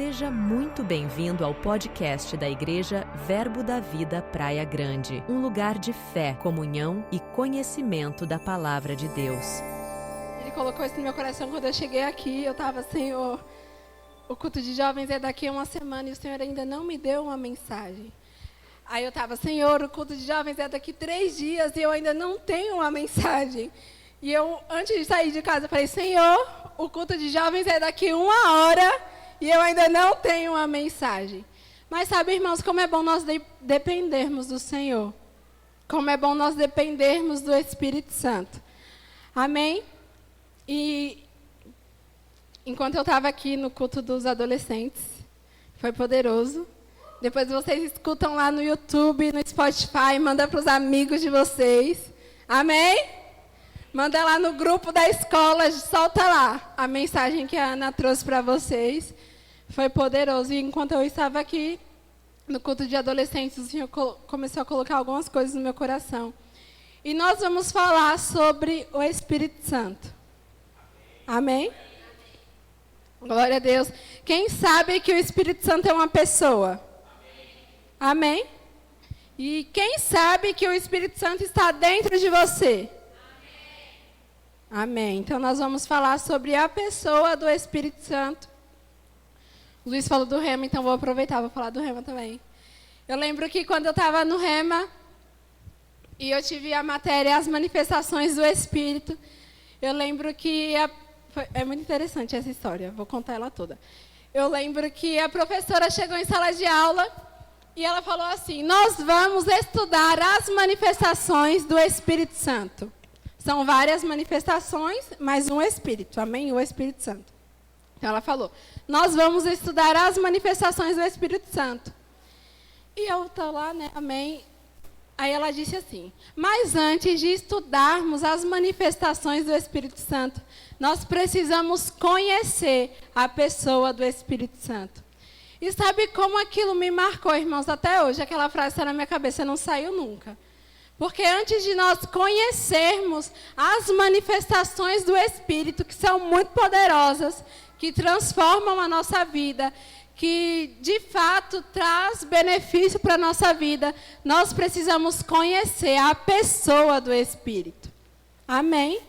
Seja muito bem-vindo ao podcast da Igreja Verbo da Vida Praia Grande, um lugar de fé, comunhão e conhecimento da Palavra de Deus. Ele colocou isso no meu coração quando eu cheguei aqui. Eu estava, Senhor, o culto de jovens é daqui a uma semana e o Senhor ainda não me deu uma mensagem. Aí eu estava, Senhor, o culto de jovens é daqui 3 dias e eu ainda não tenho uma mensagem. E eu, antes de sair de casa, falei, Senhor, o culto de jovens é daqui 1 hora e eu ainda não tenho uma mensagem. Mas sabe, irmãos, como é bom nós dependermos do Senhor. Como é bom nós dependermos do Espírito Santo. Amém? E enquanto eu estava aqui no culto dos adolescentes, foi poderoso. Depois vocês escutam lá no YouTube, no Spotify, manda para os amigos de vocês. Amém? Manda lá no grupo da escola, solta lá a mensagem que a Ana trouxe para vocês. Foi poderoso. E enquanto eu estava aqui no culto de adolescentes, o Senhor começou a colocar algumas coisas no meu coração. E nós vamos falar sobre o Espírito Santo. Amém? Glória a Deus. Quem sabe que o Espírito Santo é uma pessoa? Amém? E quem sabe que o Espírito Santo está dentro de você? Amém. Então, nós vamos falar sobre a pessoa do Espírito Santo. O Luiz falou do Rema, então vou aproveitar, vou falar do Rema também. Eu lembro que quando eu estava no Rema, e eu tive a matéria As Manifestações do Espírito, eu lembro que... É muito interessante essa história, vou contar ela toda. Eu lembro que a professora chegou em sala de aula e ela falou assim, nós vamos estudar as manifestações do Espírito Santo. São várias manifestações, mas um Espírito, amém? O Espírito Santo. Então ela falou, nós vamos estudar as manifestações do Espírito Santo. E eu estou lá, né, amém? Aí ela disse assim, mas antes de estudarmos as manifestações do Espírito Santo, nós precisamos conhecer a pessoa do Espírito Santo. E sabe como aquilo me marcou, irmãos, até hoje? Aquela frase está na minha cabeça, não saiu nunca. Porque antes de nós conhecermos as manifestações do Espírito, que são muito poderosas, que transformam a nossa vida, que de fato traz benefício para a nossa vida, nós precisamos conhecer a pessoa do Espírito. Amém?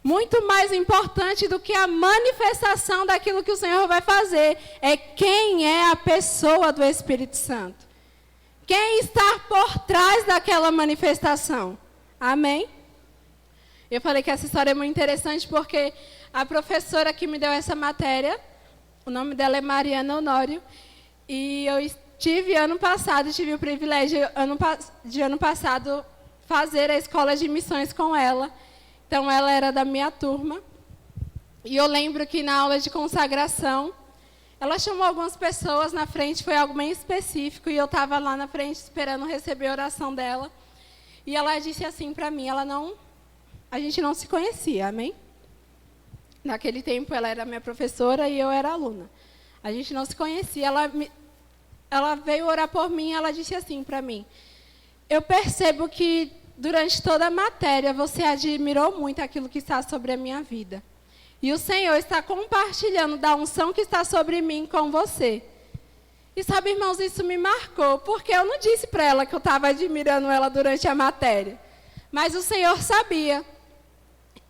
Muito mais importante do que a manifestação daquilo que o Senhor vai fazer, é quem é a pessoa do Espírito Santo. Quem está por trás daquela manifestação? Amém? Eu falei que essa história é muito interessante porque a professora que me deu essa matéria, o nome dela é Mariana Honório, e eu tive o privilégio de ano passado fazer a escola de missões com ela. Então ela era da minha turma. E eu lembro que na aula de consagração, ela chamou algumas pessoas na frente, foi algo bem específico, e eu estava lá na frente esperando receber a oração dela. E ela disse assim para mim, a gente não se conhecia, amém? Naquele tempo ela era minha professora e eu era aluna. A gente não se conhecia, ela veio orar por mim, ela disse assim para mim, eu percebo que durante toda a matéria você admirou muito aquilo que está sobre a minha vida. E o Senhor está compartilhando da unção que está sobre mim com você. E sabe, irmãos, isso me marcou, porque eu não disse para ela que eu estava admirando ela durante a matéria. Mas o Senhor sabia.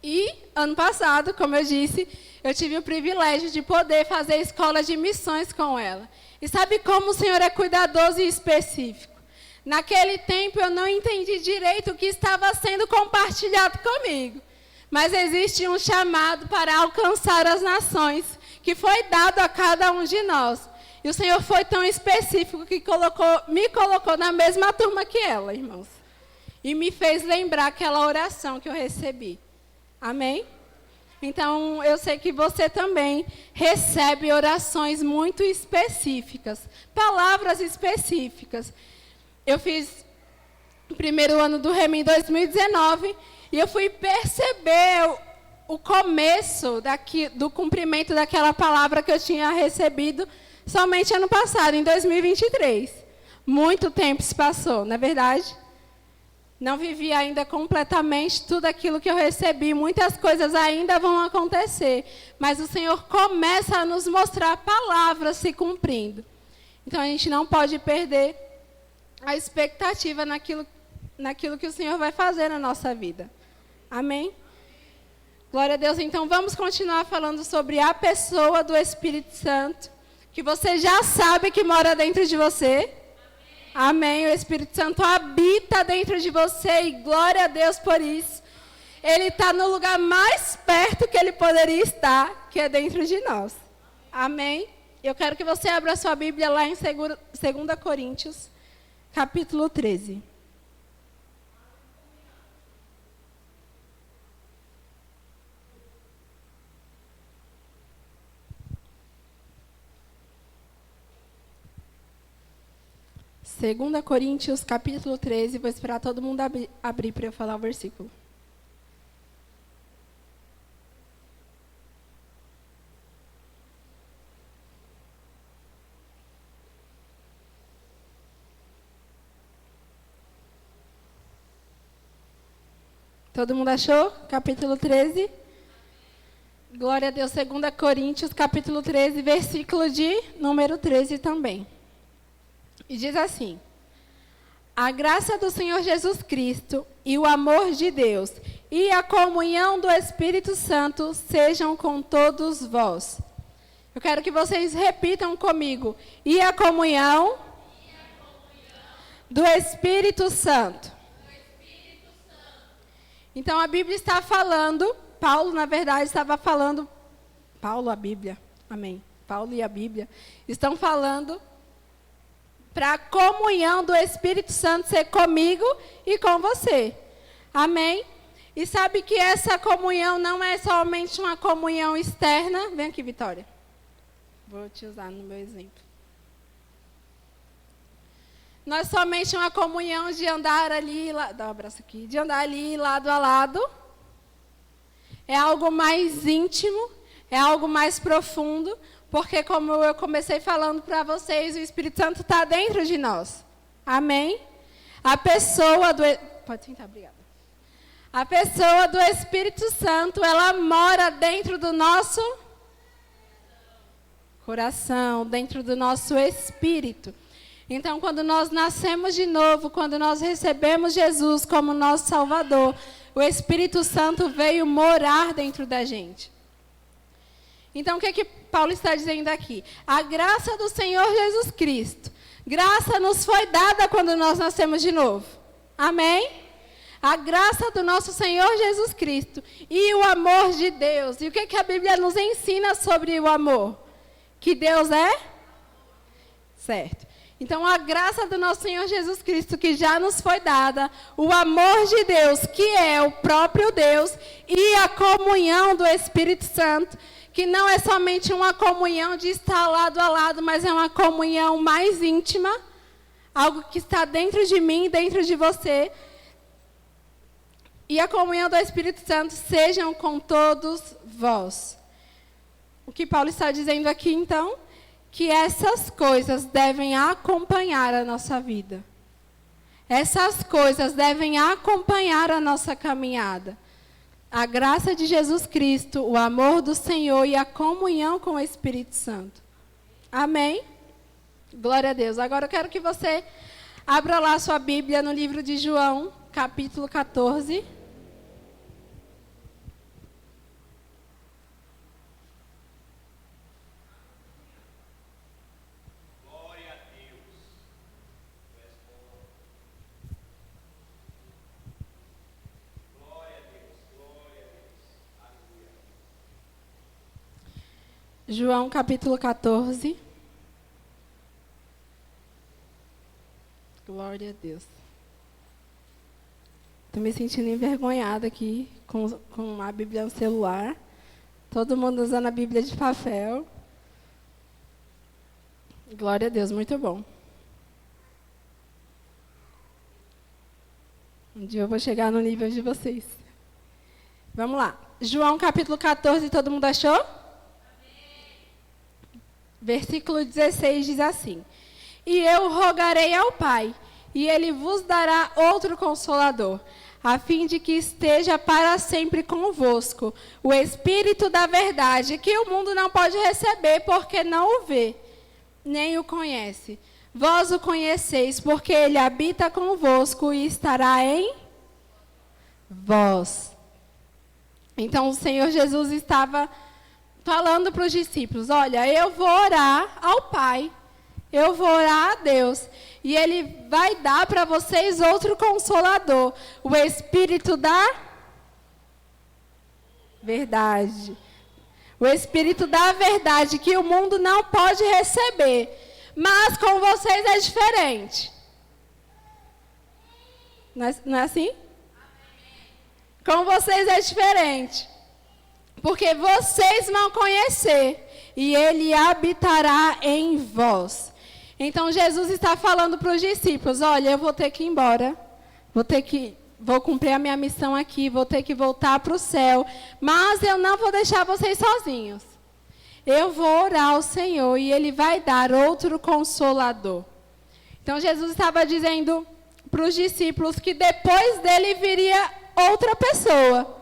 E, ano passado, como eu disse, eu tive o privilégio de poder fazer a escola de missões com ela. E sabe como o Senhor é cuidadoso e específico? Naquele tempo eu não entendi direito o que estava sendo compartilhado comigo. Mas existe um chamado para alcançar as nações, que foi dado a cada um de nós. E o Senhor foi tão específico que me colocou na mesma turma que ela, irmãos. E me fez lembrar aquela oração que eu recebi. Amém? Então, eu sei que você também recebe orações muito específicas, palavras específicas. Eu fiz o primeiro ano do Rema em 2019, e eu fui perceber o começo do cumprimento daquela palavra que eu tinha recebido somente ano passado, em 2023. Muito tempo se passou, não é verdade? Não vivi ainda completamente tudo aquilo que eu recebi. Muitas coisas ainda vão acontecer. Mas o Senhor começa a nos mostrar palavras se cumprindo. Então, a gente não pode perder a expectativa naquilo que o Senhor vai fazer na nossa vida. Amém? Glória a Deus. Então, vamos continuar falando sobre a pessoa do Espírito Santo, que você já sabe que mora dentro de você. Amém. O Espírito Santo habita dentro de você e glória a Deus por isso. Ele está no lugar mais perto que ele poderia estar, que é dentro de nós. Amém. Eu quero que você abra sua Bíblia lá em 2 Coríntios, capítulo 13. Segunda Coríntios, capítulo 13. Vou esperar todo mundo abrir para eu falar o versículo. Todo mundo achou? Capítulo 13. Glória a Deus. 2 Coríntios, capítulo 13, versículo de número 13 também. E diz assim: a graça do Senhor Jesus Cristo e o amor de Deus e a comunhão do Espírito Santo sejam com todos vós. Eu quero que vocês repitam comigo. E a comunhão do Espírito Santo. Então a Bíblia está falando, Paulo na verdade estava falando, Paulo, a Bíblia, amém. Paulo e a Bíblia estão falando para a comunhão do Espírito Santo ser comigo e com você. Amém? E sabe que essa comunhão não é somente uma comunhão externa. Vem aqui, Vitória. Vou te usar no meu exemplo. Não é somente uma comunhão de andar ali, dá um abraço aqui, de andar ali lado a lado. É algo mais íntimo, é algo mais profundo. Porque, como eu comecei falando para vocês, o Espírito Santo está dentro de nós. Amém? A pessoa do... Pode sentar, obrigada. A pessoa do Espírito Santo, ela mora dentro do nosso coração, dentro do nosso espírito. Então, quando nós nascemos de novo, quando nós recebemos Jesus como nosso Salvador, o Espírito Santo veio morar dentro da gente. Então, o que Paulo está dizendo aqui? A graça do Senhor Jesus Cristo. Graça nos foi dada quando nós nascemos de novo. Amém? A graça do nosso Senhor Jesus Cristo. E o amor de Deus. E o que a Bíblia nos ensina sobre o amor? Que Deus é? Certo. Então, a graça do nosso Senhor Jesus Cristo, que já nos foi dada, o amor de Deus, que é o próprio Deus, e a comunhão do Espírito Santo, que não é somente uma comunhão de estar lado a lado, mas é uma comunhão mais íntima, algo que está dentro de mim, dentro de você. E a comunhão do Espírito Santo sejam com todos vós. O que Paulo está dizendo aqui, então? Que essas coisas devem acompanhar a nossa vida. Essas coisas devem acompanhar a nossa caminhada. A graça de Jesus Cristo, o amor do Senhor e a comunhão com o Espírito Santo. Amém? Glória a Deus. Agora eu quero que você abra lá sua Bíblia no livro de João, capítulo 14. João capítulo 14. Glória a Deus. Estou me sentindo envergonhada aqui com a Bíblia no celular. Todo mundo usando a Bíblia de papel. Glória a Deus, muito bom. Um dia eu vou chegar no nível de vocês. Vamos lá. João capítulo 14, todo mundo achou? Versículo 16 diz assim: E eu rogarei ao Pai, e ele vos dará outro Consolador, a fim de que esteja para sempre convosco, o Espírito da verdade, que o mundo não pode receber, porque não o vê, nem o conhece. Vós o conheceis, porque ele habita convosco e estará em vós. Então o Senhor Jesus estava falando para os discípulos, olha, eu vou orar ao Pai, eu vou orar a Deus, e Ele vai dar para vocês outro Consolador, o Espírito da verdade. O Espírito da verdade, que o mundo não pode receber, mas com vocês é diferente. Não é assim? Com vocês é diferente. Porque vocês vão conhecer e ele habitará em vós. Então Jesus está falando para os discípulos, olha, eu vou ter que ir embora, vou cumprir a minha missão aqui, vou ter que voltar para o céu, mas eu não vou deixar vocês sozinhos. Eu vou orar ao Senhor e ele vai dar outro Consolador. Então Jesus estava dizendo para os discípulos que depois dele viria outra pessoa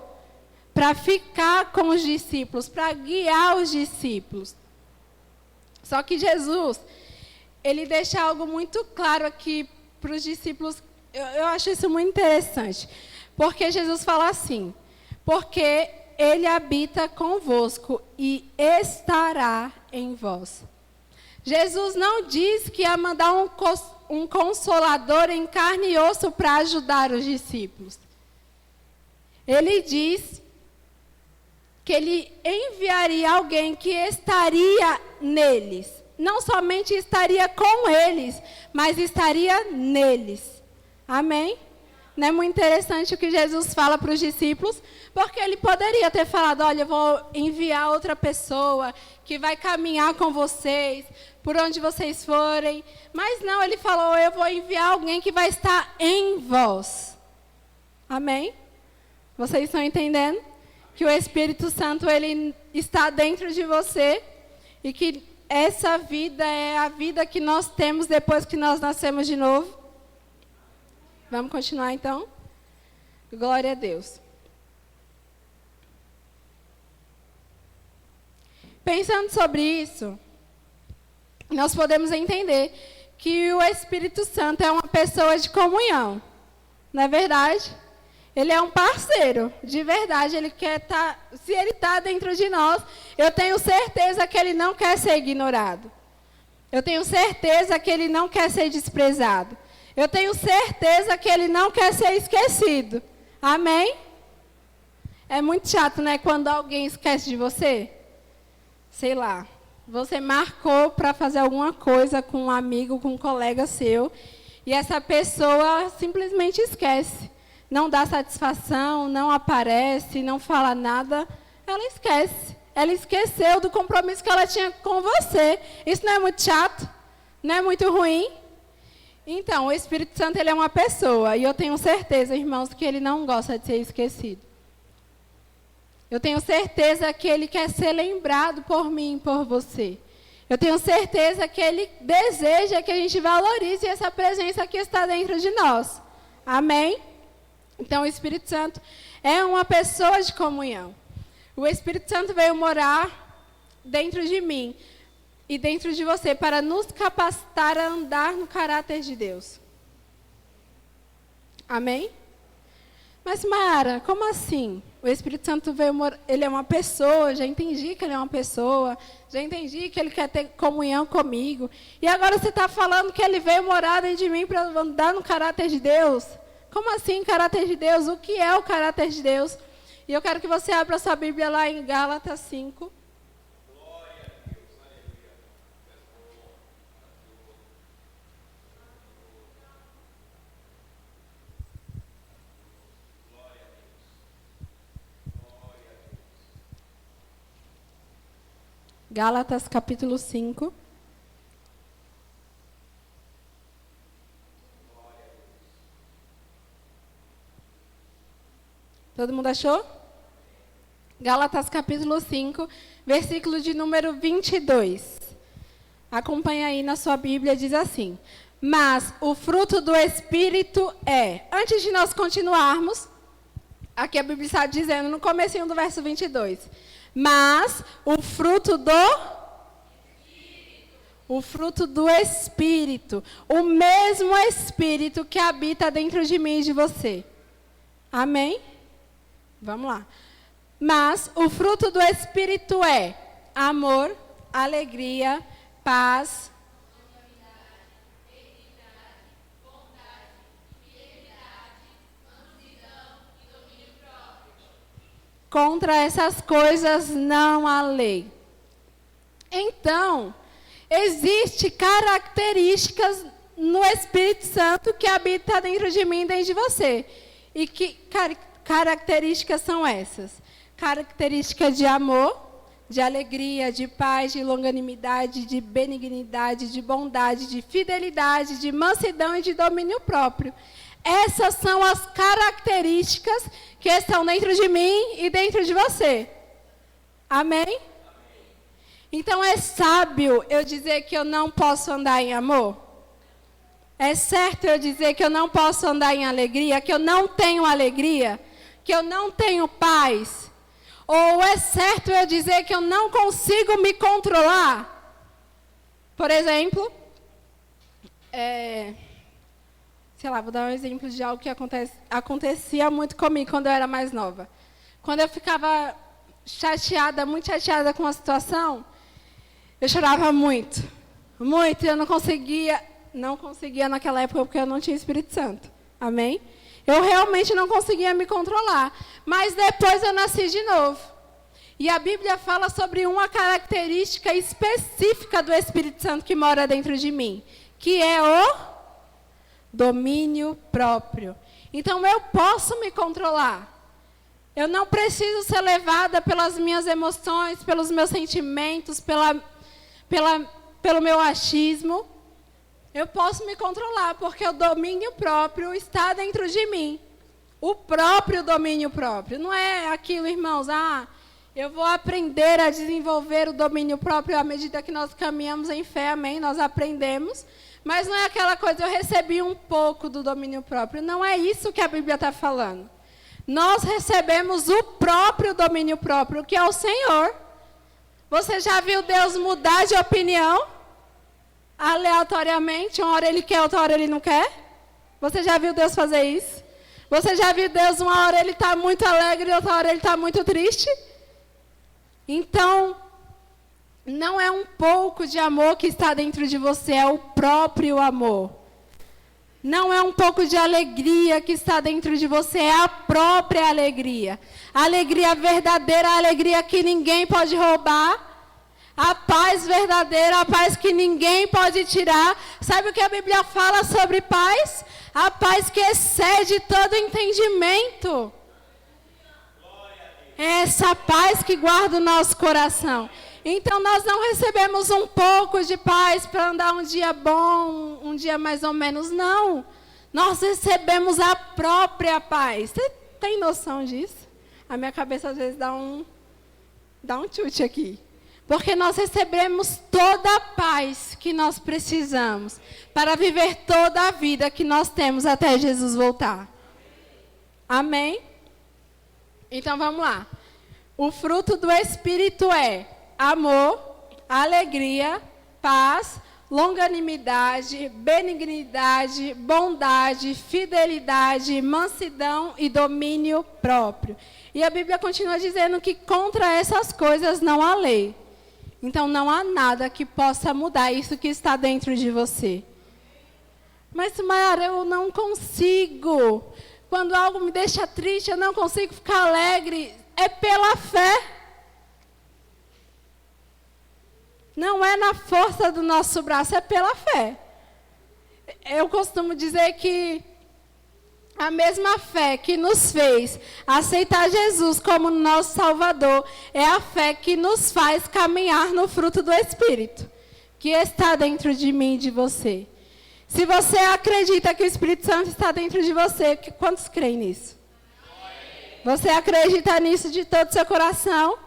para ficar com os discípulos, para guiar os discípulos. Só que Jesus, ele deixa algo muito claro aqui para os discípulos. Eu acho isso muito interessante. Porque Jesus fala assim, porque ele habita convosco e estará em vós. Jesus não diz que ia mandar um consolador em carne e osso para ajudar os discípulos. Ele diz que ele enviaria alguém que estaria neles. Não somente estaria com eles, mas estaria neles. Amém? Não é muito interessante o que Jesus fala para os discípulos? Porque ele poderia ter falado, olha, eu vou enviar outra pessoa que vai caminhar com vocês, por onde vocês forem. Mas não, ele falou, eu vou enviar alguém que vai estar em vós. Amém? Vocês estão entendendo? Que o Espírito Santo, ele está dentro de você e que essa vida é a vida que nós temos depois que nós nascemos de novo. Vamos continuar então? Glória a Deus. Pensando sobre isso, nós podemos entender que o Espírito Santo é uma pessoa de comunhão. Não é verdade? Ele é um parceiro, de verdade. Ele quer estar, se ele está dentro de nós, eu tenho certeza que ele não quer ser ignorado. Eu tenho certeza que ele não quer ser desprezado. Eu tenho certeza que ele não quer ser esquecido. Amém? É muito chato, né? Quando alguém esquece de você. Sei lá, você marcou para fazer alguma coisa com um amigo, com um colega seu, e essa pessoa simplesmente esquece. Não dá satisfação, não aparece, não fala nada, ela esquece. Ela esqueceu do compromisso que ela tinha com você. Isso não é muito chato? Não é muito ruim? Então, o Espírito Santo, ele é uma pessoa, e eu tenho certeza, irmãos, que ele não gosta de ser esquecido. Eu tenho certeza que ele quer ser lembrado por mim, por você. Eu tenho certeza que ele deseja que a gente valorize essa presença que está dentro de nós. Amém? Então, o Espírito Santo é uma pessoa de comunhão. O Espírito Santo veio morar dentro de mim e dentro de você para nos capacitar a andar no caráter de Deus. Amém? Mas, Mara, como assim? O Espírito Santo veio morar, ele é uma pessoa, já entendi que ele é uma pessoa, já entendi que ele quer ter comunhão comigo. E agora você está falando que ele veio morar dentro de mim para andar no caráter de Deus? Como assim, caráter de Deus? O que é o caráter de Deus? E eu quero que você abra sua Bíblia lá em Gálatas 5. Gálatas capítulo 5. Todo mundo achou? Gálatas capítulo 5, versículo de número 22. Acompanha aí na sua Bíblia, diz assim: Mas o fruto do Espírito é... Antes de nós continuarmos, aqui a Bíblia está dizendo no comecinho do verso 22. Mas o fruto do... O fruto do Espírito. O mesmo Espírito que habita dentro de mim e de você. Amém? Vamos lá. Mas o fruto do Espírito é amor, alegria, paz, contra essas coisas não há lei. Então, existem características no Espírito Santo que habita dentro de mim e dentro de você. E que características são essas? Características de amor, de alegria, de paz, de longanimidade, de benignidade, de bondade, de fidelidade, de mansidão e de domínio próprio. Essas são as características que estão dentro de mim e dentro de você. Amém? Então é sábio eu dizer que eu não posso andar em amor? É certo eu dizer que eu não posso andar em alegria, que eu não tenho alegria, que eu não tenho paz? Ou é certo eu dizer que eu não consigo me controlar? Por exemplo, sei lá, vou dar um exemplo de algo que acontecia muito comigo quando eu era mais nova. Quando eu ficava chateada, muito chateada com a situação, eu chorava muito. Muito, eu não conseguia naquela época porque eu não tinha Espírito Santo. Amém? Eu realmente não conseguia me controlar. Mas depois eu nasci de novo. E a Bíblia fala sobre uma característica específica do Espírito Santo que mora dentro de mim, que é o domínio próprio. Então eu posso me controlar. Eu não preciso ser levada pelas minhas emoções, pelos meus sentimentos, pelo meu achismo. Eu posso me controlar, porque o domínio próprio está dentro de mim. O próprio domínio próprio. Não é aquilo, irmãos, eu vou aprender a desenvolver o domínio próprio à medida que nós caminhamos em fé, amém? Nós aprendemos. Mas não é aquela coisa, eu recebi um pouco do domínio próprio. Não é isso que a Bíblia está falando. Nós recebemos o próprio domínio próprio, que é o Senhor. Você já viu Deus mudar de opinião? Aleatoriamente, uma hora ele quer, outra hora ele não quer? Você já viu Deus fazer isso? Você já viu Deus, uma hora ele está muito alegre, outra hora ele está muito triste? Então, não é um pouco de amor que está dentro de você, é o próprio amor. Não é um pouco de alegria que está dentro de você, é a própria alegria. A alegria verdadeira, a alegria que ninguém pode roubar. A paz verdadeira, a paz que ninguém pode tirar. Sabe o que a Bíblia fala sobre paz? A paz que excede todo entendimento. É essa paz que guarda o nosso coração. Então nós não recebemos um pouco de paz para andar um dia bom, um dia mais ou menos, não. Nós recebemos a própria paz. Você tem noção disso? A minha cabeça às vezes dá um chute aqui. Porque nós recebemos toda a paz que nós precisamos para viver toda a vida que nós temos até Jesus voltar. Amém? Então vamos lá. O fruto do Espírito é amor, alegria, paz, longanimidade, benignidade, bondade, fidelidade, mansidão e domínio próprio. E a Bíblia continua dizendo que contra essas coisas não há lei. Então não há nada que possa mudar isso que está dentro de você. Mas, Mayara, eu não consigo. Quando algo me deixa triste, eu não consigo ficar alegre. É pela fé. Não é na força do nosso braço, é pela fé. Eu costumo dizer que a mesma fé que nos fez aceitar Jesus como nosso Salvador é a fé que nos faz caminhar no fruto do Espírito, que está dentro de mim e de você. Se você acredita que o Espírito Santo está dentro de você, quantos creem nisso? Você acredita nisso de todo o seu coração?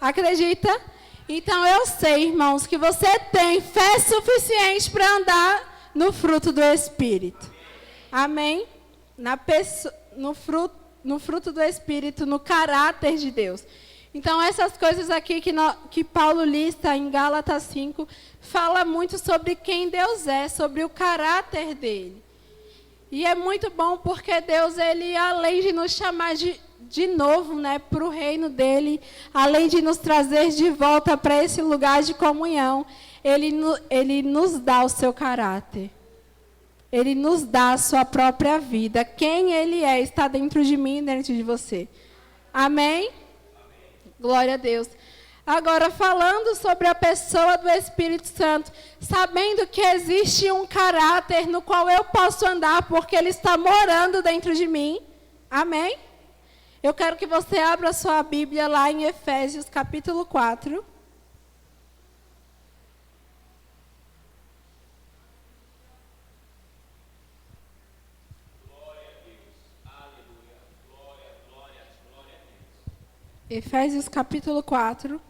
Acredita? Então eu sei, irmãos, que você tem fé suficiente para andar no fruto do Espírito. Amém? No fruto do Espírito, no caráter de Deus. Então, essas coisas aqui que Paulo lista em Gálatas 5, fala muito sobre quem Deus é, sobre o caráter dele. E é muito bom porque Deus, ele, além de nos chamar de novo, né, para o reino dele, além de nos trazer de volta para esse lugar de comunhão, ele nos dá o seu caráter. Ele nos dá a sua própria vida. Quem ele é está dentro de mim e dentro de você. Amém? Glória a Deus. Agora, falando sobre a pessoa do Espírito Santo, sabendo que existe um caráter no qual eu posso andar, porque ele está morando dentro de mim. Amém? Eu quero que você abra a sua Bíblia lá em Efésios, capítulo 4. Efésios capítulo 4.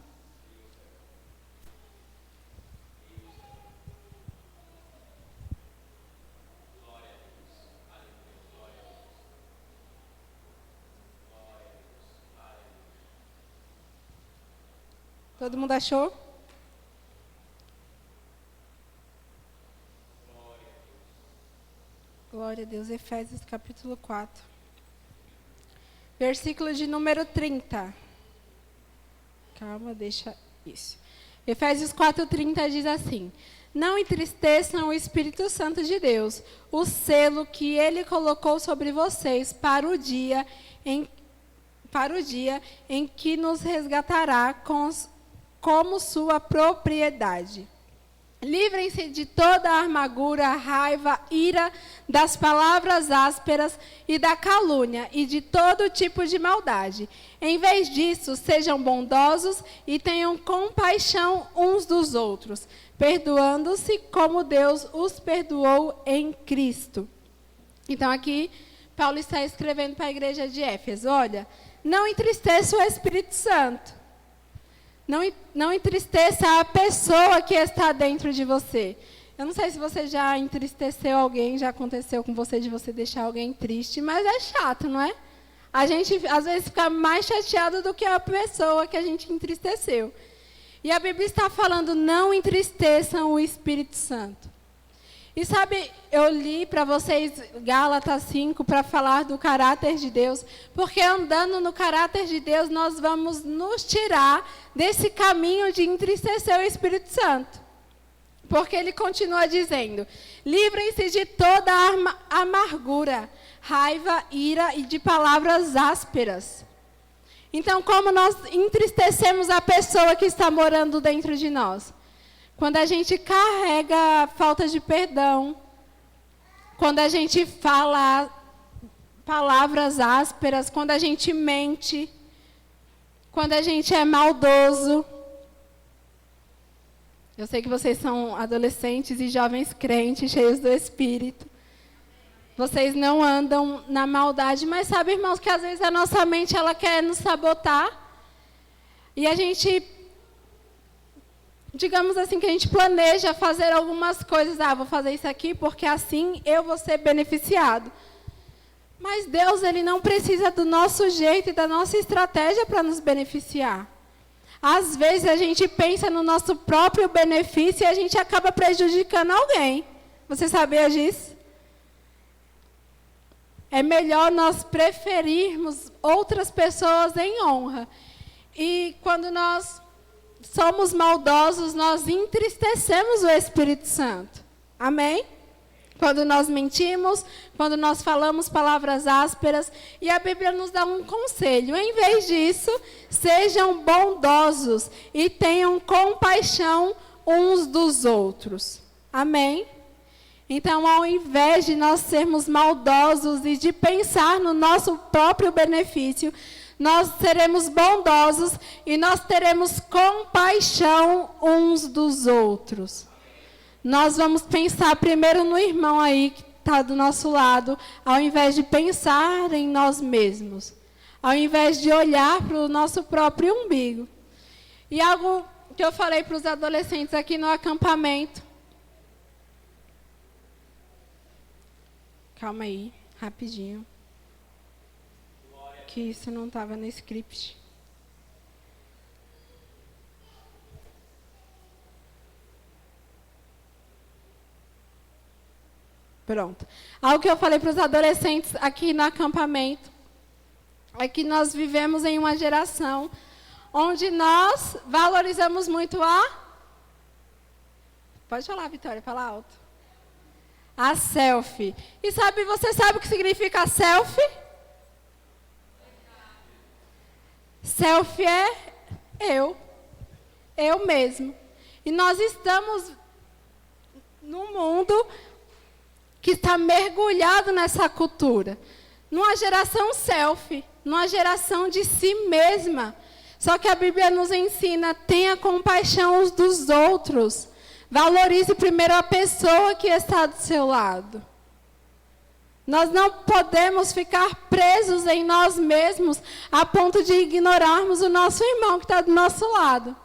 Todo mundo achou? Glória a Deus. Efésios capítulo 4. Versículo de número 30. Calma, deixa isso. Efésios 4:30 diz assim: não entristeçam o Espírito Santo de Deus, o selo que ele colocou sobre vocês para o dia em que nos resgatará como sua propriedade. Livrem-se de toda a amargura, raiva, ira, das palavras ásperas e da calúnia e de todo tipo de maldade. Em vez disso, sejam bondosos e tenham compaixão uns dos outros, perdoando-se como Deus os perdoou em Cristo. Então aqui, Paulo está escrevendo para a igreja de Éfeso: olha, não entristeça o Espírito Santo. Não entristeça a pessoa que está dentro de você. Eu não sei se você já entristeceu alguém, já aconteceu com você de você deixar alguém triste, mas é chato, não é? A gente, às vezes, fica mais chateado do que a pessoa que a gente entristeceu. E a Bíblia está falando: não entristeçam o Espírito Santo. E sabe, eu li para vocês Gálatas 5 para falar do caráter de Deus, porque andando no caráter de Deus, nós vamos nos tirar desse caminho de entristecer o Espírito Santo. Porque ele continua dizendo: livrem-se de toda a amargura, raiva, ira e de palavras ásperas. Então, como nós entristecemos a pessoa que está morando dentro de nós? Quando a gente carrega falta de perdão, quando a gente fala palavras ásperas, quando a gente mente, quando a gente é maldoso. Eu sei que vocês são adolescentes e jovens crentes, cheios do Espírito. Vocês não andam na maldade, mas sabe, irmãos, que às vezes a nossa mente ela quer nos sabotar. E a gente, digamos assim, que a gente planeja fazer algumas coisas. Vou fazer isso aqui porque assim eu vou ser beneficiado. Mas Deus, ele não precisa do nosso jeito e da nossa estratégia para nos beneficiar. Às vezes a gente pensa no nosso próprio benefício e a gente acaba prejudicando alguém. Você sabia disso? É melhor nós preferirmos outras pessoas em honra. E quando nós somos maldosos, nós entristecemos o Espírito Santo. Amém? Quando nós mentimos, quando nós falamos palavras ásperas. E a Bíblia nos dá um conselho: em vez disso, sejam bondosos e tenham compaixão uns dos outros. Amém? Então, ao invés de nós sermos maldosos e de pensar no nosso próprio benefício, nós seremos bondosos e nós teremos compaixão uns dos outros. Nós vamos pensar primeiro no irmão aí que está do nosso lado, ao invés de pensar em nós mesmos, ao invés de olhar para o nosso próprio umbigo. E algo que eu falei para os adolescentes aqui no acampamento: Calma aí, rapidinho. Que isso não estava no script. Pronto. Algo que eu falei para os adolescentes aqui no acampamento é que nós vivemos em uma geração onde nós valorizamos muito a... Pode falar, Vitória, fala alto. A selfie. E você sabe o que significa selfie? Selfie é eu mesmo. E nós estamos num mundo que está mergulhado nessa cultura. Numa geração selfie, numa geração de si mesma. Só que a Bíblia nos ensina, tenha compaixão uns dos outros. Valorize primeiro a pessoa que está do seu lado. Nós não podemos ficar presos em nós mesmos a ponto de ignorarmos o nosso irmão que está do nosso lado.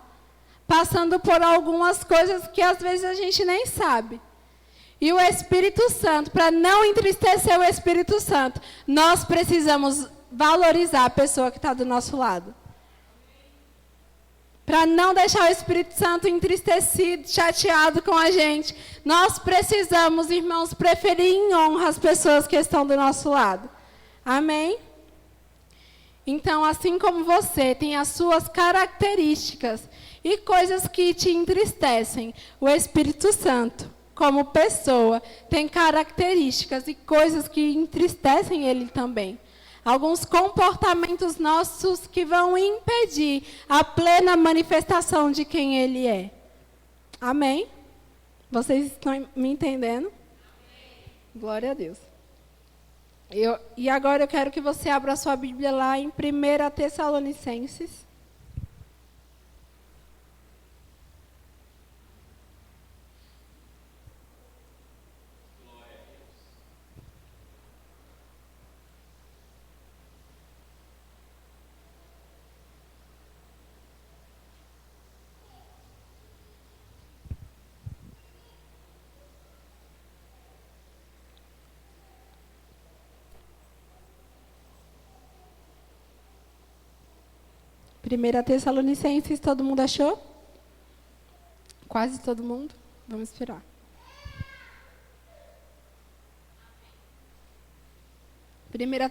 Passando por algumas coisas que às vezes a gente nem sabe. E o Espírito Santo, para não entristecer o Espírito Santo, nós precisamos valorizar a pessoa que está do nosso lado. Para não deixar o Espírito Santo entristecido, chateado com a gente, nós precisamos, irmãos, preferir em honra as pessoas que estão do nosso lado. Amém? Então, assim como você tem as suas características e coisas que te entristecem, o Espírito Santo, como pessoa, tem características e coisas que entristecem ele também. Alguns comportamentos nossos que vão impedir a plena manifestação de quem ele é. Amém? Vocês estão me entendendo? Amém. Glória a Deus. E agora eu quero que você abra a sua Bíblia lá em 1 Tessalonicenses. Primeira Tessalonicenses, todo mundo achou? Quase todo mundo? Vamos esperar. Primeira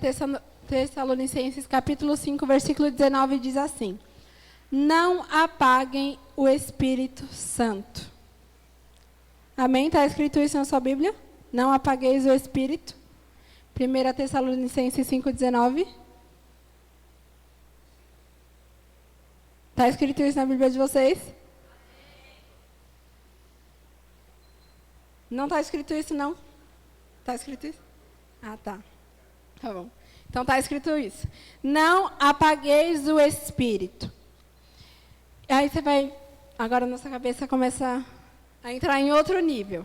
Tessalonicenses, capítulo 5, versículo 19, diz assim: não apaguem o Espírito Santo. Amém? Está escrito isso na sua Bíblia? Não apagueis o Espírito. 1 Tessalonicenses 5, 19. Está escrito isso na Bíblia de vocês? Não está escrito isso, não? Está escrito isso? Ah, tá. Tá bom. Então está escrito isso. Não apagueis o Espírito. Aí você vai... Agora nossa cabeça começa a entrar em outro nível.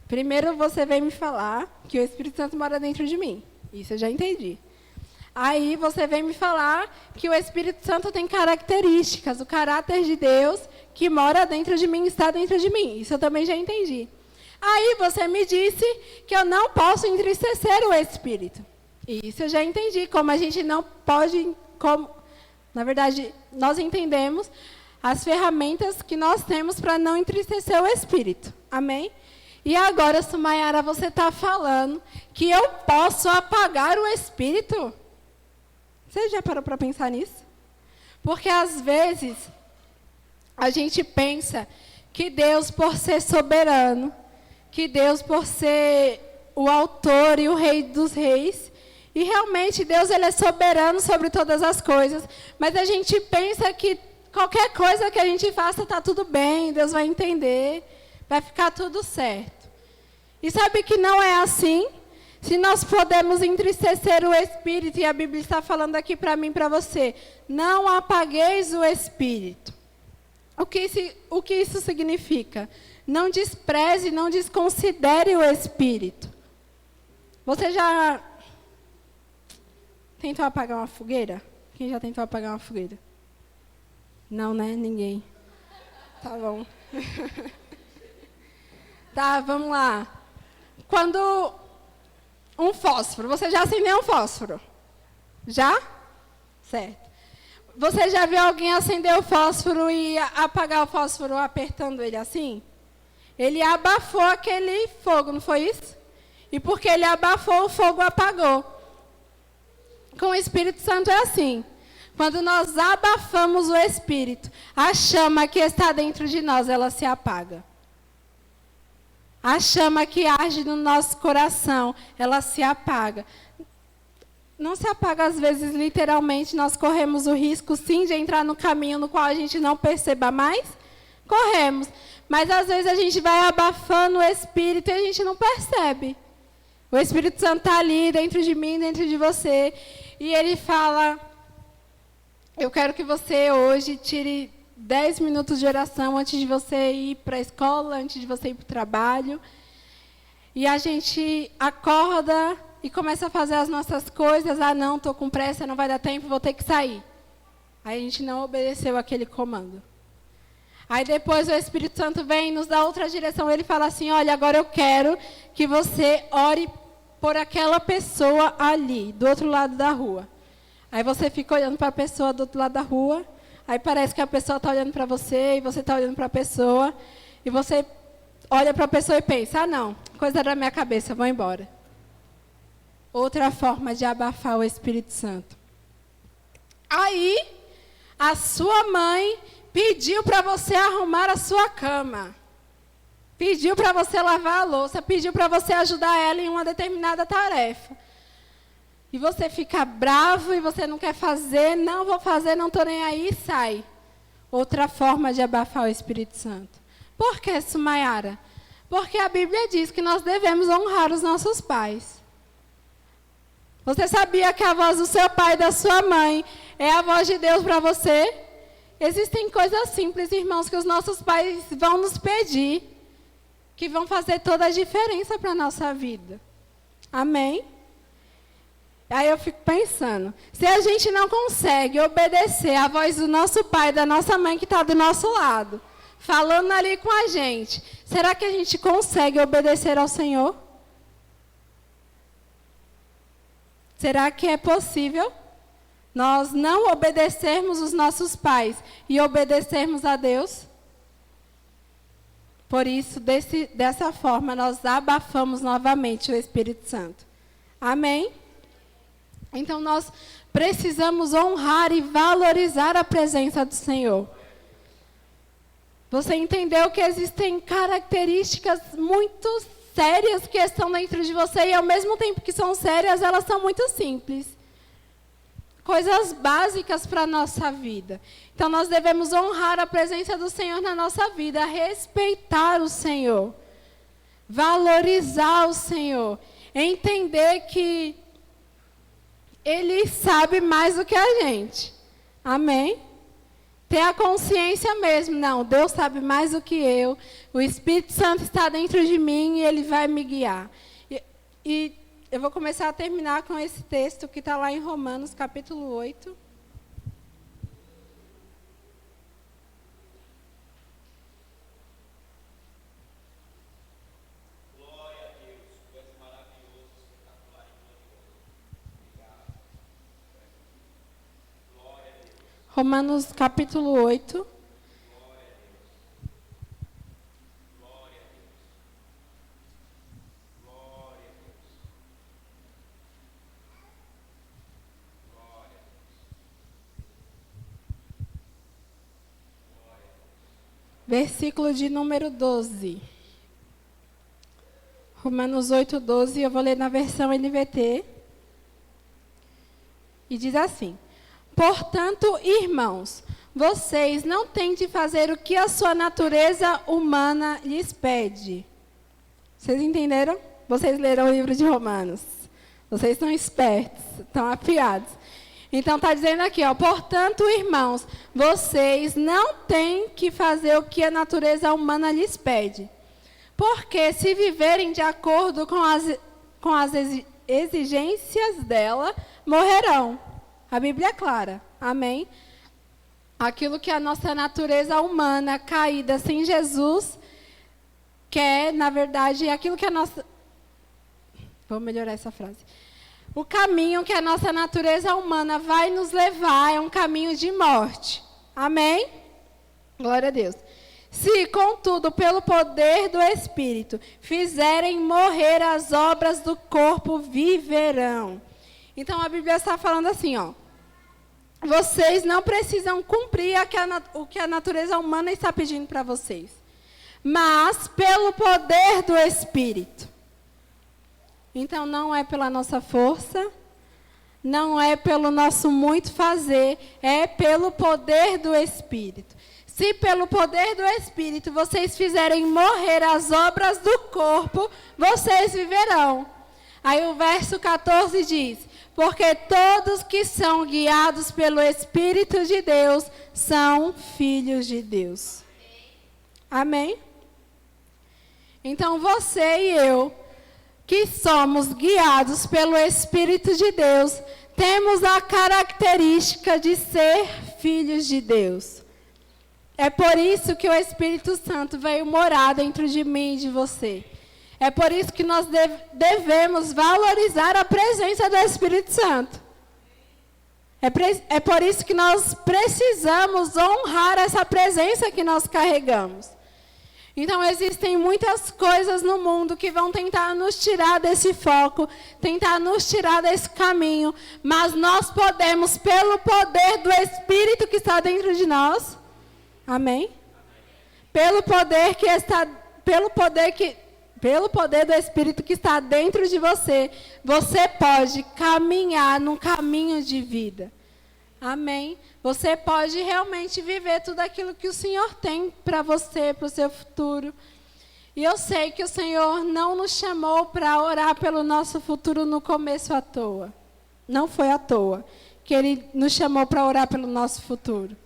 Primeiro você vem me falar que o Espírito Santo mora dentro de mim. Isso eu já entendi. Aí você vem me falar que o Espírito Santo tem características, o caráter de Deus que mora dentro de mim, está dentro de mim. Isso eu também já entendi. Aí você me disse que eu não posso entristecer o Espírito. Isso eu já entendi, como a gente não pode, na verdade, nós entendemos as ferramentas que nós temos para não entristecer o Espírito. Amém? E agora, Sumayara, você está falando que eu posso apagar o Espírito? Você já parou para pensar nisso? Porque, às vezes, a gente pensa que Deus, por ser soberano, que Deus, por ser o autor e o rei dos reis, e realmente Deus ele é soberano sobre todas as coisas, mas a gente pensa que qualquer coisa que a gente faça está tudo bem, Deus vai entender, vai ficar tudo certo. E sabe que não é assim? Se nós podemos entristecer o Espírito, e a Bíblia está falando aqui para mim e para você, não apagueis o Espírito. O que isso significa? Não despreze, não desconsidere o Espírito. Você já tentou apagar uma fogueira? Quem já tentou apagar uma fogueira? Não, né? Ninguém. Tá bom. Tá, vamos lá. Quando um fósforo. Você já acendeu um fósforo? Já? Certo. Você já viu alguém acender o fósforo e apagar o fósforo apertando ele assim? Ele abafou aquele fogo, não foi isso? E porque ele abafou, o fogo apagou. Com o Espírito Santo é assim. Quando nós abafamos o Espírito, a chama que está dentro de nós, ela se apaga. A chama que arde no nosso coração, ela se apaga. Não se apaga, às vezes, literalmente, nós corremos o risco, sim, de entrar no caminho no qual a gente não perceba mais. Corremos. Mas, às vezes, a gente vai abafando o Espírito e a gente não percebe. O Espírito Santo está ali, dentro de mim, dentro de você. E ele fala, eu quero que você hoje tire 10 minutos de oração antes de você ir para a escola, antes de você ir para o trabalho. E a gente acorda e começa a fazer as nossas coisas. Ah, não, estou com pressa, não vai dar tempo, vou ter que sair. Aí a gente não obedeceu aquele comando. Aí depois o Espírito Santo vem e nos dá outra direção. Ele fala assim, olha, agora eu quero que você ore por aquela pessoa ali, do outro lado da rua. Aí você fica olhando para a pessoa do outro lado da rua. Aí parece que a pessoa está olhando para você e você está olhando para a pessoa. E você olha para a pessoa e pensa, ah, não, coisa da minha cabeça, vou embora. Outra forma de abafar o Espírito Santo. Aí, a sua mãe pediu para você arrumar a sua cama. Pediu para você lavar a louça. Pediu para você ajudar ela em uma determinada tarefa. E você fica bravo e você não quer fazer. Não vou fazer, não estou nem aí e sai. Outra forma de abafar o Espírito Santo. Por que, Sumayara? Porque a Bíblia diz que nós devemos honrar os nossos pais. Você sabia que a voz do seu pai e da sua mãe é a voz de Deus para você? Existem coisas simples, irmãos, que os nossos pais vão nos pedir, que vão fazer toda a diferença para a nossa vida. Amém? Aí eu fico pensando, se a gente não consegue obedecer a voz do nosso pai, da nossa mãe que está do nosso lado, falando ali com a gente, será que a gente consegue obedecer ao Senhor? Será que é possível nós não obedecermos os nossos pais e obedecermos a Deus? Por isso, dessa forma, nós abafamos novamente o Espírito Santo. Amém? Então, nós precisamos honrar e valorizar a presença do Senhor. Você entendeu que existem características muito sérias que estão dentro de você e, ao mesmo tempo que são sérias, elas são muito simples. Coisas básicas para a nossa vida. Então, nós devemos honrar a presença do Senhor na nossa vida, respeitar o Senhor, valorizar o Senhor, entender que Ele sabe mais do que a gente. Amém? Ter a consciência mesmo. Não, Deus sabe mais do que eu. O Espírito Santo está dentro de mim e Ele vai me guiar. E eu vou começar a terminar com esse texto que está lá em Romanos, capítulo 8. Glória a Deus, tu és maravilhoso, espetacular e glorioso. Obrigado. Glória a Deus. Romanos, capítulo 8. Versículo de número 12. Romanos 8, 12, eu vou ler na versão NVT. E diz assim: portanto, irmãos, vocês não têm de fazer o que a sua natureza humana lhes pede. Vocês entenderam? Vocês leram o livro de Romanos. Vocês estão espertos, estão afiados. Então, está dizendo aqui, ó, portanto, irmãos, vocês não têm que fazer o que a natureza humana lhes pede. Porque se viverem de acordo com as exigências dela, morrerão. A Bíblia é clara. Amém? Aquilo que a nossa natureza humana caída sem Jesus quer, na verdade, aquilo que Vou melhorar essa frase. O caminho que a nossa natureza humana vai nos levar é um caminho de morte. Amém? Glória a Deus. Se, contudo, pelo poder do Espírito, fizerem morrer as obras do corpo, viverão. Então, a Bíblia está falando assim, ó. Vocês não precisam cumprir o que a natureza humana está pedindo para vocês. Mas pelo poder do Espírito. Então, não é pela nossa força, não é pelo nosso muito fazer, é pelo poder do Espírito. Se pelo poder do Espírito vocês fizerem morrer as obras do corpo, vocês viverão. Aí o verso 14 diz: porque todos que são guiados pelo Espírito de Deus são filhos de Deus. Amém? Então você e eu, que somos guiados pelo Espírito de Deus, temos a característica de ser filhos de Deus. É por isso que o Espírito Santo veio morar dentro de mim e de você. É por isso que nós devemos valorizar a presença do Espírito Santo. É por isso que nós precisamos honrar essa presença que nós carregamos. Então, existem muitas coisas no mundo que vão tentar nos tirar desse foco, tentar nos tirar desse caminho, mas nós podemos, pelo poder do Espírito que está dentro de nós, amém? Pelo poder do Espírito que está dentro de você, você pode caminhar num caminho de vida. Amém? Você pode realmente viver tudo aquilo que o Senhor tem para você, para o seu futuro. E eu sei que o Senhor não nos chamou para orar pelo nosso futuro no começo à toa. Não foi à toa que Ele nos chamou para orar pelo nosso futuro.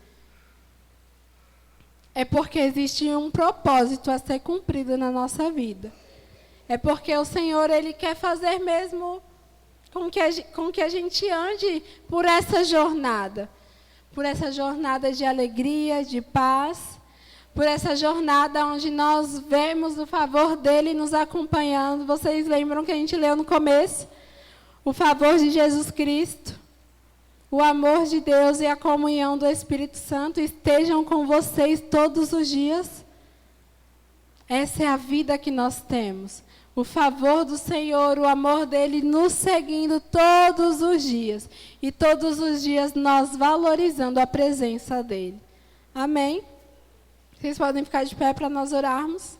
É porque existe um propósito a ser cumprido na nossa vida. É porque o Senhor, Ele quer fazer mesmo com que a gente ande por essa jornada de alegria, de paz, por essa jornada onde nós vemos o favor dele nos acompanhando. Vocês lembram que a gente leu no começo? O favor de Jesus Cristo, o amor de Deus e a comunhão do Espírito Santo estejam com vocês todos os dias. Essa é a vida que nós temos. O favor do Senhor, o amor dele nos seguindo todos os dias. E todos os dias nós valorizando a presença dele. Amém? Vocês podem ficar de pé para nós orarmos?